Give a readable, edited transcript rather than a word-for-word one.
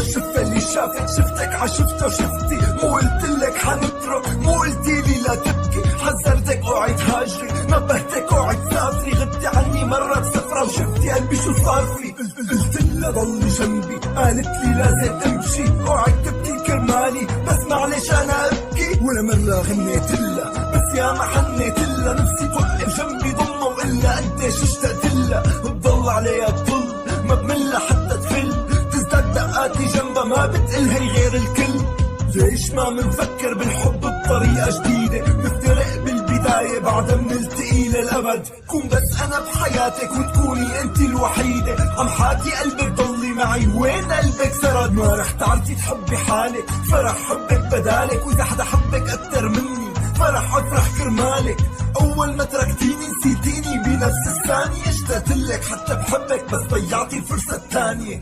شفت اللي شافك شفتك عشفته شفتي، مو قلتلك حنترك، مو قلتيلي لا تبكي، حذرتك اوعي تهاجري، نبهتك اوعي تسافري، غبتي عني مرة بسفرة وشفتي قلبي شو صار في. قلتلها ضلي جنبي، قالت لي لازم امشي، اوعي تبكي كرمالي، بس معلش انا ابكي. ولا مرة غنيتلها بس يا ما حنيتلها، نفسي توقف جنبي ضمه والا قديش اشتقتلها، بضل عليها تطل ما بملها حتى تفل، تزداد دقاتي جنبها ما بتقلها غير الكل. ليش ما منفكر بالحب بطريقة جديدة، نفترق بالبداية بعدها منلتقي للأبد، كون بس أنا بحياتك وتكوني أنت الوحيدة، عم حاكي قلبك ضلي معي وين قلبك سرد، ما رح تعرفي تحبي حالك، فرح حبك بدالك، وإذا حدا حبك أكتر مني فرح أفرح كرمالك. أول ما تركتيني نسيتيني بنفس الثانية، اشتقتلك حتى بحبك بس ضيعتي الفرصة الثانية.